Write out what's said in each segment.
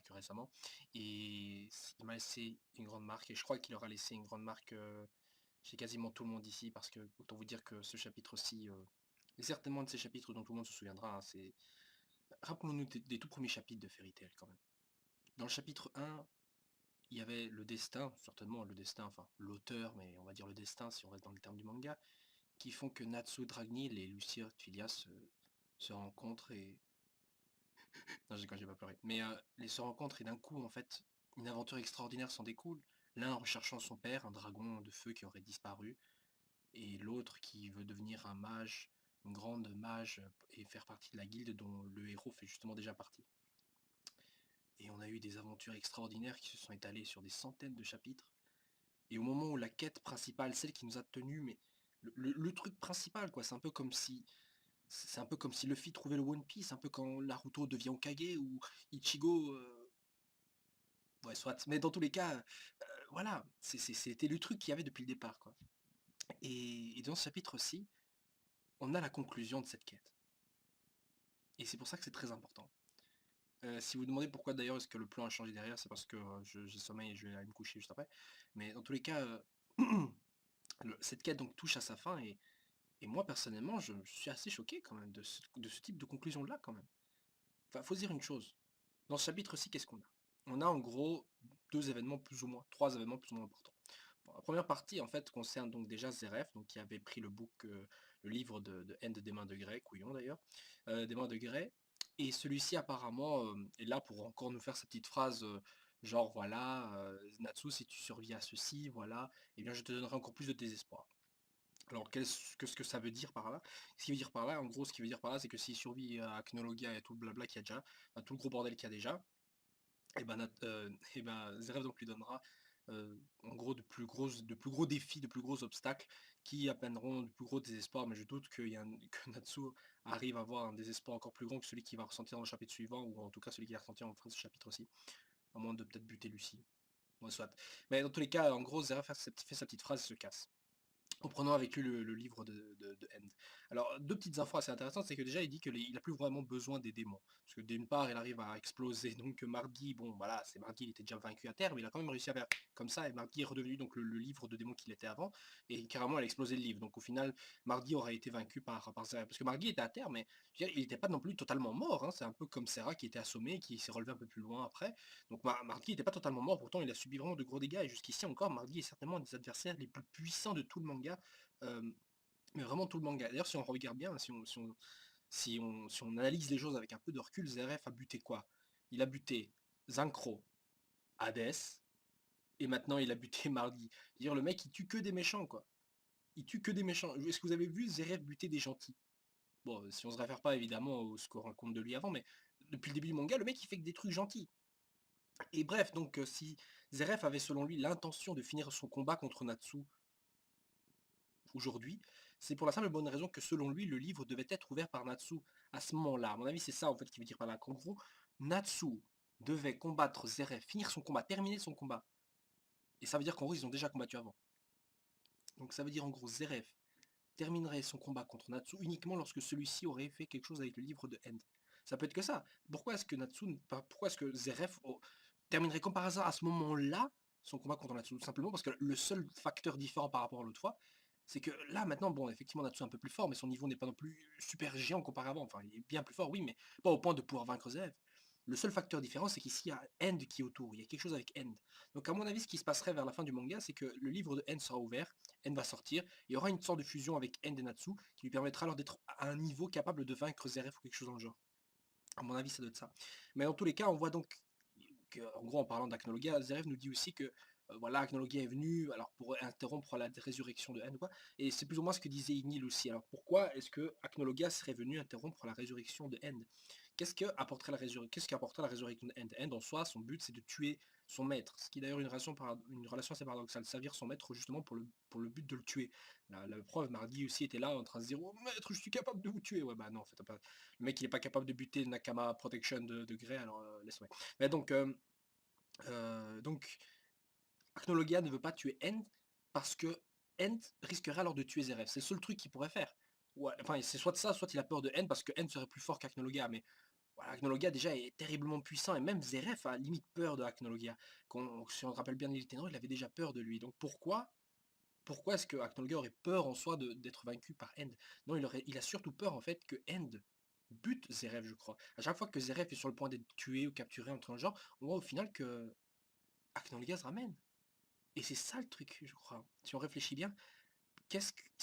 que récemment. Et il m'a laissé une grande marque et je crois qu'il aura laissé une grande marque chez quasiment tout le monde ici parce que autant vous dire que ce chapitre-ci est certainement un de ces chapitres dont tout le monde se souviendra, hein. Rappelons-nous des tout premiers chapitres de Fairy Tail quand même. Dans le chapitre 1, il y avait le destin, certainement le destin, enfin l'auteur, mais on va dire le destin si on reste dans le terme du manga, qui font que Natsu Dragneel et Lucia Tulia se rencontrent et non, j'ai pas pleuré. Mais ils se rencontrent et d'un coup, en fait, une aventure extraordinaire s'en découle. L'un en recherchant son père, un dragon de feu qui aurait disparu, et l'autre qui veut devenir un mage, une grande mage, et faire partie de la guilde dont le héros fait justement déjà partie. Et on a eu des aventures extraordinaires qui se sont étalées sur des centaines de chapitres. Et au moment où la quête principale, celle qui nous a tenus, mais le truc principal, quoi, c'est un peu comme si Luffy trouvait le One Piece, un peu quand Naruto devient Hokage ou Ichigo. Ouais, soit. Mais dans tous les cas, voilà, c'était le truc qu'il y avait depuis le départ, quoi. Et dans ce chapitre-ci, on a la conclusion de cette quête. Et c'est pour ça que c'est très important. Si vous demandez pourquoi d'ailleurs est-ce que le plan a changé derrière, c'est parce que j'ai sommeil et je vais aller me coucher juste après. Mais dans tous les cas, cette quête donc touche à sa fin et moi personnellement, je suis assez choqué quand même de ce type de conclusion-là quand même. Enfin, faut se dire une chose. Dans ce chapitre-ci, qu'est-ce qu'on a? On a en gros 2 événements plus ou moins, 3 événements plus ou moins importants. Bon, la première partie en fait concerne donc déjà Zeref, donc qui avait pris le livre de End des mains de Grey, couillon d'ailleurs, des mains de Grey, et celui-ci apparemment est là pour encore nous faire sa petite phrase genre voilà, Natsu, si tu survis à ceci, voilà, eh bien je te donnerai encore plus de désespoir. Alors qu'est-ce que ça veut dire par là? Ce qui veut dire par là, en gros, ce qui veut dire par là, c'est que s'il survit à Knologia et à tout le blabla qu'il y a déjà, à tout le gros bordel qu'il y a déjà, et ben, et ben Zverev donc lui donnera en gros de plus gros défis, de plus gros obstacles qui appeineront de plus gros désespoir. Mais je doute que Natsu arrive à avoir un désespoir encore plus grand que celui qu'il va ressentir dans le chapitre suivant, ou en tout cas celui qu'il va ressentir en fin de ce chapitre aussi, à moins de peut-être buter Lucie. Ouais, soit. Mais dans tous les cas, en gros, Zverev fait sa petite phrase et se casse en prenant avec lui le livre de End. Alors, deux petites infos assez intéressantes, c'est que déjà, il dit qu'il n'a plus vraiment besoin des démons. Parce que d'une part, il arrive à exploser, donc Mardi, bon, voilà, c'est Mardi, il était déjà vaincu à terre, mais il a quand même réussi à faire comme ça, et Mardi est redevenu donc le livre de démons qu'il était avant, et carrément, il a explosé le livre. Donc au final, Mardi aurait été vaincu par Serra. Parce que Mardi était à terre, mais je veux dire, il n'était pas non plus totalement mort, hein. C'est un peu comme Serra qui était assommé, qui s'est relevé un peu plus loin après. Donc Mardi n'était pas totalement mort, pourtant il a subi vraiment de gros dégâts, et jusqu'ici encore, Mardi est certainement un des adversaires les plus puissants de tout le manga. Euh, mais vraiment tout le manga. D'ailleurs, si on regarde bien, si on analyse les choses avec un peu de recul, Zeref a buté quoi? Il a buté Zancro, Hades, et maintenant il a buté Mardi. C'est-à-dire le mec il tue que des méchants, quoi. Il tue que des méchants. Est-ce que vous avez vu Zeref buter des gentils? Bon, si on se réfère pas évidemment au ce qu'on raconte de lui avant, mais depuis le début du manga, le mec il fait que des trucs gentils. Et bref, donc si Zeref avait selon lui l'intention de finir son combat contre Natsu aujourd'hui, c'est pour la simple et bonne raison que selon lui, le livre devait être ouvert par Natsu à ce moment-là. À mon avis, c'est ça en fait qui veut dire par là. Qu'en gros, Natsu devait combattre Zeref, finir son combat, terminer son combat. Et ça veut dire qu'en gros, ils ont déjà combattu avant. Donc ça veut dire en gros, Zeref terminerait son combat contre Natsu uniquement lorsque celui-ci aurait fait quelque chose avec le livre de End. Ça peut être que ça. Pourquoi est-ce que pourquoi est-ce que Zeref terminerait comme par hasard à ce moment-là son combat contre Natsu? Tout simplement parce que le seul facteur différent par rapport à l'autre fois, c'est que là maintenant, bon, effectivement, Natsu est un peu plus fort, mais son niveau n'est pas non plus super géant comparé avant. Enfin, il est bien plus fort, oui, mais pas au point de pouvoir vaincre Zeref. Le seul facteur différent, c'est qu'ici, il y a End qui est autour. Il y a quelque chose avec End. Donc, à mon avis, ce qui se passerait vers la fin du manga, c'est que le livre de End sera ouvert, End va sortir, il y aura une sorte de fusion avec End et Natsu qui lui permettra alors d'être à un niveau capable de vaincre Zeref ou quelque chose dans le genre. À mon avis, ça doit être ça. Mais dans tous les cas, on voit donc en gros, en parlant d'Acnologia, Zeref nous dit aussi que voilà, Acnologia est venu alors pour interrompre la résurrection de End, quoi. Et c'est plus ou moins ce que disait Ignil aussi. Alors pourquoi est-ce que Acnologia serait venu interrompre la résurrection de End? Qu'est-ce qui apporterait la résurrection de End? End en soi, son but c'est de tuer son maître, ce qui est d'ailleurs une relation assez paradoxale, servir son maître justement pour le but de le tuer. La preuve, Mardi aussi était là en train de se dire oh maître, je suis capable de vous tuer. Ouais bah non, en fait, pas... le mec il est pas capable de buter Nakama Protection de Grey, alors laisse moi. Mais donc, Archnologia ne veut pas tuer End parce que End risquerait alors de tuer Zeref. C'est le seul truc qu'il pourrait faire. Ouais, enfin, c'est soit ça, soit il a peur de End parce que End serait plus fort qu'Archnologia. Mais Voilà, Agnologia déjà est terriblement puissant et même Zeref a limite peur de Agnologia. Si on se rappelle bien d'Elite Ténor, il avait déjà peur de lui. Donc pourquoi est-ce que Agnologia aurait peur en soi d'être vaincu par End? Non, il a surtout peur en fait que End bute Zeref, je crois. À chaque fois que Zeref est sur le point d'être tué ou capturé entre un genre, on voit au final que Agnologia se ramène. Et c'est ça le truc, je crois. Si on réfléchit bien, ça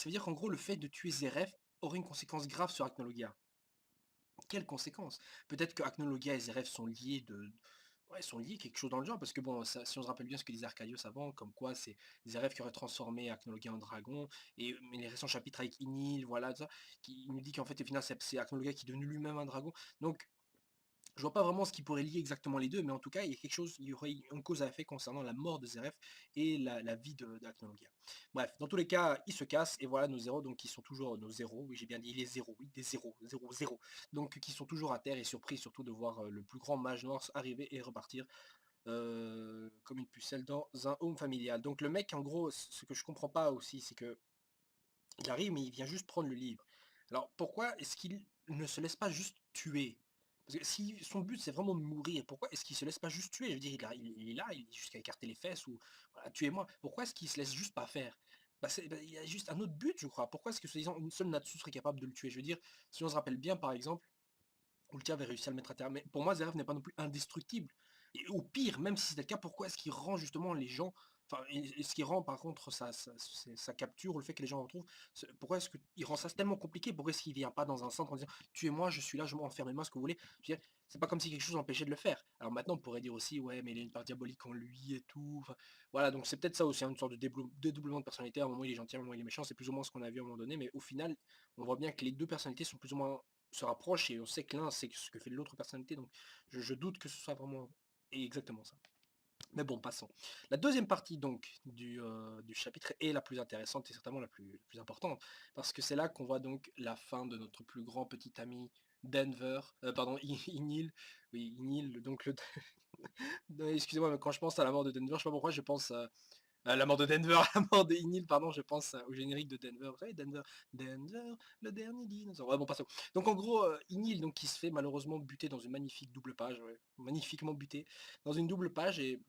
veut dire qu'en gros, le fait de tuer Zeref aurait une conséquence grave sur Agnologia. Quelles conséquences? Peut-être que Acnologia et Zeref sont liés ouais, sont liés quelque chose dans le genre, parce que bon, si on se rappelle bien ce que disait Arcadios avant, comme quoi c'est Zeref qui aurait transformé Acnologia en dragon, mais les récents chapitres avec Inil, voilà, ça, il nous dit qu'en fait, au final, c'est Acnologia qui est devenu lui-même un dragon. Donc, je vois pas vraiment ce qui pourrait lier exactement les deux, mais en tout cas, il y a quelque chose, il y aurait une cause à effet concernant la mort de Zeref et la vie d'Acnologia. Bref, dans tous les cas, ils se cassent, et voilà nos zéros, donc ils sont toujours nos zéros, oui j'ai bien dit les zéros, oui, des zéros, zéro, zéro. Donc qui sont toujours à terre et surpris surtout de voir le plus grand mage noir arriver et repartir comme une pucelle dans un home familial. Donc le mec, en gros, ce que je comprends pas aussi, c'est que il arrive, mais il vient juste prendre le livre. Alors pourquoi est-ce qu'il ne se laisse pas juste tuer? Parce que si son but c'est vraiment de mourir, pourquoi est-ce qu'il se laisse pas juste tuer? Je veux dire, il est là, il est juste qu'à écarter les fesses ou voilà, tuez-moi. Pourquoi est-ce qu'il se laisse juste pas faire? Il y a juste un autre but, je crois. Pourquoi est-ce que soi-disant une seule Natsu serait capable de le tuer? Je veux dire, si on se rappelle bien, par exemple, Ultia avait réussi à le mettre à terre. Mais pour moi, Zverev n'est pas non plus indestructible. Et au pire, même si c'était le cas, pourquoi est-ce qu'il rend justement les gens. Enfin, ce qui rend par contre sa capture, ou le fait que les gens en retrouvent, pourquoi est-ce qu'il rend ça tellement compliqué? Pourquoi est-ce qu'il vient pas dans un centre en disant tuez-moi, je suis là, je m'enferme, moi ce que vous voulez? Je veux dire, c'est pas comme si quelque chose empêchait de le faire. Alors maintenant, on pourrait dire aussi, ouais, mais il a une part diabolique en lui et tout. Enfin, voilà, donc c'est peut-être ça aussi, hein, une sorte de dédoublement de personnalité. À un moment, il est gentil, à un moment, il est méchant. C'est plus ou moins ce qu'on a vu à un moment donné, mais au final, on voit bien que les deux personnalités sont plus ou moins se rapprochent et on sait que l'un sait ce que fait l'autre personnalité, donc je doute que ce soit vraiment exactement ça. Mais bon, passons. La deuxième partie donc du chapitre est la plus intéressante et certainement la plus importante, parce que c'est là qu'on voit donc la fin de notre plus grand petit ami Denver, pardon, Inil, oui, Inil, donc excusez-moi, mais quand je pense à la mort de Denver, je sais pas pourquoi je pense la mort de Denver, la mort de Inil, pardon, je pense au générique de Denver. Vous savez, Denver, Denver, le dernier dinosaure. Ouais, bon, passons. Donc en gros, Inil, donc, qui se fait malheureusement buter dans une magnifique double page, ouais, magnifiquement buté, dans une double page, et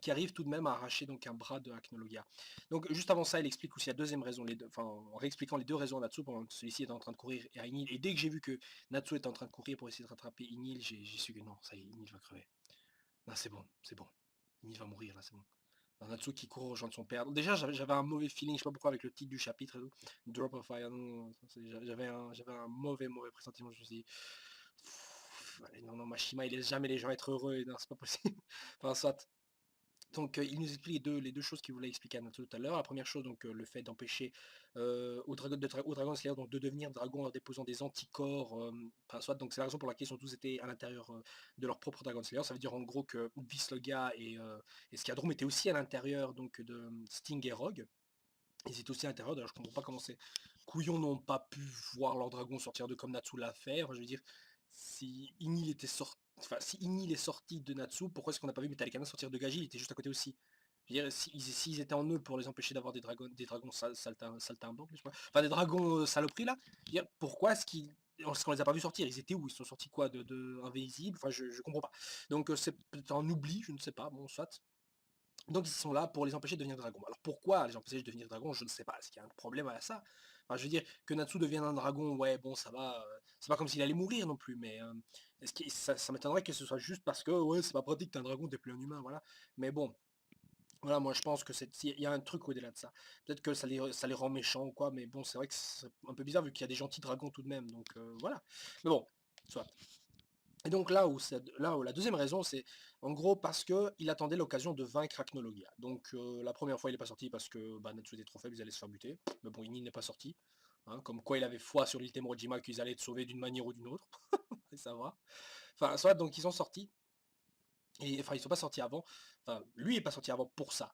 qui arrive tout de même à arracher donc un bras de Acnologia. Donc juste avant ça, il explique aussi la deuxième raison, enfin en réexpliquant les deux raisons à Natsu pendant que celui-ci était en train de courir et à Inil. Et dès que j'ai vu que Natsu était en train de courir pour essayer de rattraper Inil, j'ai su que non, ça y est, Inil va crever. Non, c'est bon, c'est bon. Inil va mourir là, c'est bon. Un Natsu qui court aux gens de son père. Déjà, j'avais un mauvais feeling, je sais pas pourquoi, avec le titre du chapitre et tout. Drop of Fire, non, j'avais un mauvais pressentiment. Je me suis dit, non, non, Mashima, il laisse jamais les gens être heureux, et non, c'est pas possible. Enfin, soit. Donc, il nous explique les deux choses qu'il voulait expliquer à Natsu tout à l'heure. La première chose, donc, le fait d'empêcher au Dragon Slayer donc, de devenir dragon en déposant des anticorps. Enfin, soit, donc c'est la raison pour laquelle ils ont tous été à l'intérieur de leur propre Dragon Slayer. Ça veut dire en gros que Visloga et Skadrum étaient aussi à l'intérieur donc de Sting et Rogue. Ils étaient aussi à l'intérieur. D'ailleurs, je comprends pas comment ces couillons n'ont pas pu voir leur dragon sortir de comme Natsu l'a fait. Enfin, je veux dire, si Inil était sorti. Enfin, si Inil est sorti de Natsu, pourquoi est-ce qu'on n'a pas vu Metallicana sortir de Gaji? Il était juste à côté aussi. Je veux dire, s'ils étaient en eux pour les empêcher d'avoir des dragons saltimbanques, je sais pas. Enfin des dragons saloperies là, je veux dire, pourquoi est-ce qu'on les a pas vus sortir? Ils étaient où? Ils sont sortis quoi? De invisibles? Enfin je comprends pas. Donc c'est peut-être un oubli, je ne sais pas, bon soit. Donc ils sont là pour les empêcher de devenir dragons. Alors pourquoi les empêcher de devenir dragons? Je ne sais pas. Est-ce qu'il y a un problème à ça? Enfin, je veux dire, que Natsu devienne un dragon, ouais, bon, ça va. C'est pas comme s'il allait mourir non plus, mais est-ce que ça m'étonnerait que ce soit juste parce que, ouais, c'est pas pratique, t'es un dragon, t'es plus un humain, voilà. Mais bon, voilà, moi je pense que il y a un truc au-delà de ça. Peut-être que ça les rend méchants ou quoi, mais bon, c'est vrai que c'est un peu bizarre vu qu'il y a des gentils dragons tout de même, donc voilà. Mais bon, soit. Et donc là où la deuxième raison, c'est en gros parce qu'il attendait l'occasion de vaincre Acnologia. Donc la première fois il n'est pas sorti parce que Natsu était trop faible, ils allaient se faire buter. Mais bon, Inin n'est pas sorti. Hein, comme quoi il avait foi sur l'île Temurojima qu'ils allaient être sauvés d'une manière ou d'une autre. Et ça va. Enfin, soit donc ils sont sortis. Et enfin, ils sont pas sortis avant. Enfin, lui est pas sorti avant pour ça.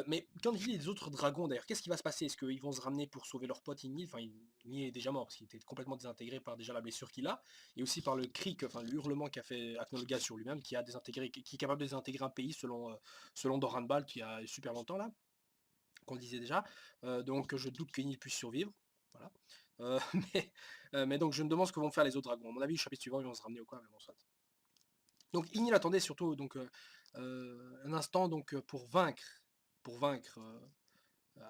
Mais quand il y a les autres dragons, d'ailleurs, qu'est-ce qui va se passer? Est-ce qu'ils vont se ramener pour sauver leur pote Inil? Enfin, Inil est déjà mort parce qu'il était complètement désintégré par déjà la blessure qu'il a, et aussi par le cri, enfin le hurlement qu'a fait Aknolga sur lui-même, qui est capable de désintégrer un pays selon Doran Balt il y a super longtemps là, qu'on le disait déjà. Donc je doute qu'Inil puisse survivre. Voilà. mais, mais donc je me demande ce que vont faire les autres dragons. À mon avis, le chapitre suivant, ils vont se ramener au quoi, mais bon, soit. Donc Ignil attendait surtout donc, un instant donc, pour vaincre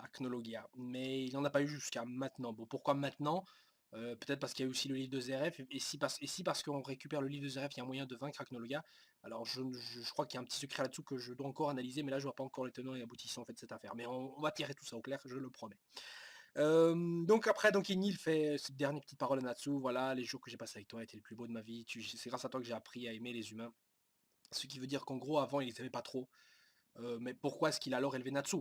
Acnologia, mais il n'en a pas eu jusqu'à maintenant. Bon, pourquoi maintenant? Peut-être parce qu'il y a aussi le livre de Zeref, et si parce qu'on récupère le livre de Zeref, il y a un moyen de vaincre Acnologia. Alors je crois qu'il y a un petit secret là-dessous que je dois encore analyser, mais là je vois pas encore les tenants et aboutissants en fait de cette affaire. Mais on va tirer tout ça au clair, je le promets. Donc après, donc Ignil fait cette dernière petite parole à Natsu, voilà, les jours que j'ai passés avec toi étaient les plus beaux de ma vie, c'est grâce à toi que j'ai appris à aimer les humains. Ce qui veut dire qu'en gros, avant, il les aimait pas trop. Mais pourquoi est-ce qu'il a alors élevé Natsu?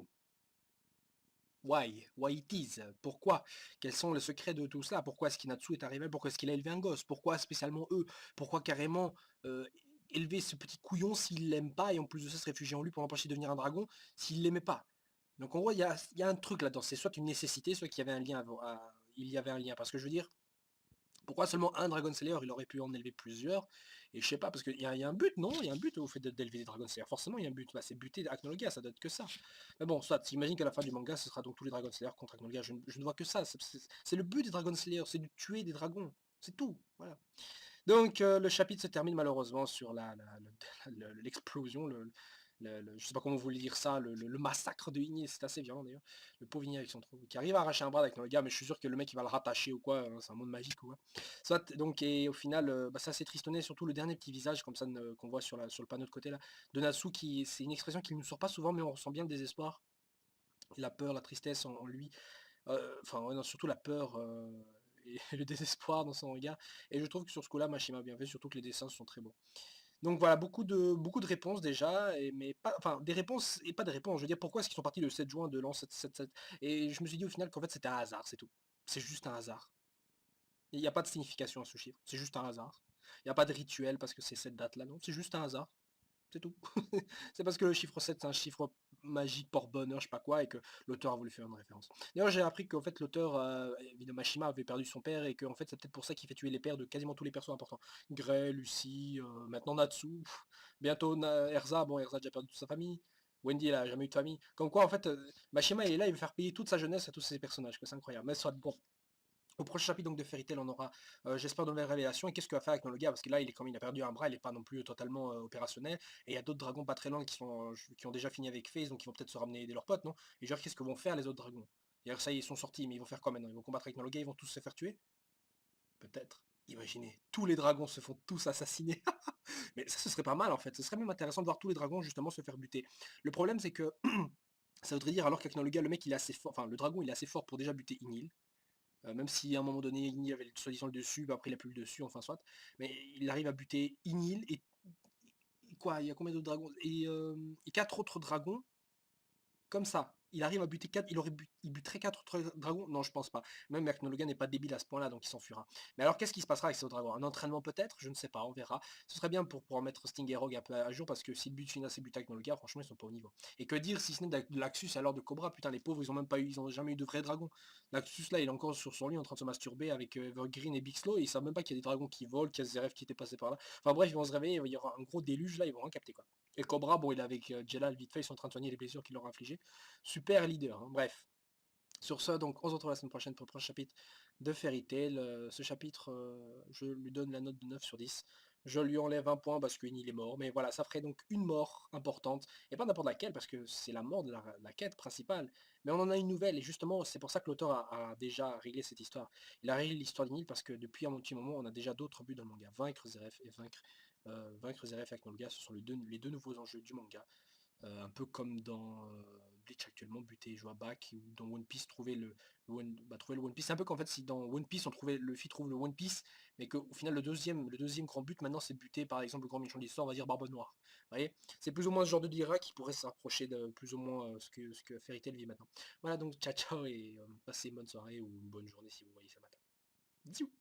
Why? Why it is? Pourquoi? Quels sont les secrets de tout cela? Pourquoi est-ce qu'Inatsu est arrivé? Pourquoi est-ce qu'il a élevé un gosse? Pourquoi spécialement eux? Pourquoi carrément élever ce petit couillon s'il l'aime pas et en plus de ça se réfugier en lui pour l'empêcher de devenir un dragon s'il l'aimait pas? Donc en gros, il y a un truc là-dedans. C'est soit une nécessité, soit qu'il y avait un lien il y avait un lien. Parce que je veux dire, pourquoi seulement un Dragon Slayer? Il aurait pu en élever plusieurs. Et je sais pas, parce qu'il y a un but, non? Il y a un but au fait d'élever des Dragon Slayer. Forcément, il y a un but. Bah, c'est buter Acnologia, ça donne que ça. Mais bon, soit, j'imagine qu'à la fin du manga, ce sera donc tous les Dragon Slayer contre Acnologia. Je ne vois que ça. C'est le but des Dragon Slayer, c'est de tuer des dragons. C'est tout. Voilà. Donc le chapitre se termine malheureusement sur l'explosion, je sais pas comment vous voulez dire ça, le massacre de Igny, c'est assez violent d'ailleurs. Le pauvre Igny avec son trou, qui arrive à arracher un bras avec le gars, mais je suis sûr que le mec il va le rattacher ou quoi, hein, c'est un monde magique ou quoi. Soit, donc, et au final, bah, ça s'est tristonné, surtout le dernier petit visage comme ça qu'on voit sur le panneau de côté là, de Natsu, qui c'est une expression qui ne nous sort pas souvent, mais on ressent bien le désespoir, la peur, la tristesse en lui. Enfin, ouais, non, surtout la peur et le désespoir dans son regard. Et je trouve que sur ce coup-là, Mashima a bien fait, surtout que les dessins sont très beaux. Donc voilà, beaucoup de réponses déjà, mais pas, enfin des réponses et pas de réponses. Je veux dire, pourquoi est-ce qu'ils sont partis le 7 juin de l'an 777? Et je me suis dit au final qu'en fait c'était un hasard, c'est tout. C'est juste un hasard. Il n'y a pas de signification à ce chiffre, c'est juste un hasard. Il n'y a pas de rituel parce que c'est cette date-là, non, c'est juste un hasard. C'est tout. C'est parce que le chiffre 7 c'est un chiffre magique, porte-bonheur, je sais pas quoi, et que l'auteur a voulu faire une référence. D'ailleurs, j'ai appris qu'en fait, l'auteur, évidemment, Mashima avait perdu son père, et que en fait, c'est peut-être pour ça qu'il fait tuer les pères de quasiment tous les persos importants. Grey, Lucy, maintenant Natsu, bientôt Erza, bon, Erza a déjà perdu toute sa famille. Wendy, elle a jamais eu de famille. Comme quoi, en fait, Mashima, il est là, il veut faire payer toute sa jeunesse à tous ces personnages, que c'est incroyable. Mais soit, bon, au prochain chapitre donc de Fairy Tail, on aura, j'espère, de nouvelles révélations. Et qu'est-ce qu'il va faire avec le gars? Parce que là, comme il a perdu un bras, il n'est pas non plus totalement opérationnel. Et il y a d'autres dragons pas très loin qui ont déjà fini avec Phase, donc ils vont peut-être se ramener aider leurs potes, non? Et genre, qu'est-ce que vont faire les autres dragons? D'ailleurs, ça y est, ils sont sortis, mais ils vont faire quoi maintenant? Ils vont combattre avec Nologa, ils vont tous se faire tuer? Peut-être. Imaginez, tous les dragons se font tous assassiner. Mais ça, ce serait pas mal en fait. Ce serait même intéressant de voir tous les dragons justement se faire buter. Le problème, c'est que ça voudrait dire alors qu'Aknologa, le mec, il est assez fort, enfin, le dragon, il est assez fort pour déjà buter Ignil. Même si à un moment donné, Ignil avait soi-disant le dessus, bah après il a plus le dessus, enfin soit. Mais il arrive à buter Ignil et quoi, il y a combien d'autres dragons? Et 4 autres dragons comme ça. Il arrive à buter 4, il buterait 4 autres dragons? Non, je pense pas. Même Meknologan n'est pas débile à ce point-là, donc il s'enfuira. Mais alors, qu'est-ce qui se passera avec ces autres dragons? Un entraînement peut-être? Je ne sais pas, on verra. Ce serait bien pour pouvoir mettre Sting et Rogue un peu à jour, parce que si le but final c'est buter Meknologan, franchement, ils sont pas au niveau. Et que dire si ce n'est de Laxus alors de Cobra? Putain, les pauvres, ils ont jamais eu de vrais dragons. Laxus là, il est encore sur son lit en train de se masturber avec Evergreen et Bixlo, et ils savent même pas qu'il y a des dragons qui volent, qu'il y a Zeref qui était passé par là. Enfin bref, ils vont se réveiller, il y aura un gros déluge là, ils vont rien capter quoi. Et Cobra, bon, il est avec Jelal vite fait, ils sont en train de soigner les blessures qu'il leur a infligées. Super leader, hein. Bref. Sur ce, donc, on se retrouve la semaine prochaine pour le prochain chapitre de Fairy Tail. Ce chapitre, je lui donne la note de 9 sur 10. Je lui enlève un point parce qu'il est mort. Mais voilà, ça ferait donc une mort importante. Et pas n'importe laquelle, parce que c'est la mort de la quête principale. Mais on en a une nouvelle. Et justement, c'est pour ça que l'auteur a déjà réglé cette histoire. Il a réglé l'histoire d'Inil parce que depuis un petit moment, on a déjà d'autres buts dans le manga. Vaincre Zeref et vaincre Zeref avec Nolga. Ce sont les deux nouveaux enjeux du manga. Un peu comme dans Bleach actuellement, buter Joabak, ou dans One Piece, trouver le One Piece. C'est un peu qu'en fait, si dans One Piece, Luffy trouve le One Piece, mais qu'au final, le deuxième grand but maintenant, c'est buter par exemple le grand méchant de l'histoire, on va dire Barbe Noire. Vous voyez, c'est plus ou moins ce genre de Dira qui pourrait s'approcher de plus ou moins ce que Fairy Tail vit maintenant. Voilà, donc ciao ciao, et passez une bonne soirée ou une bonne journée si vous voyez ça matin. Bisous.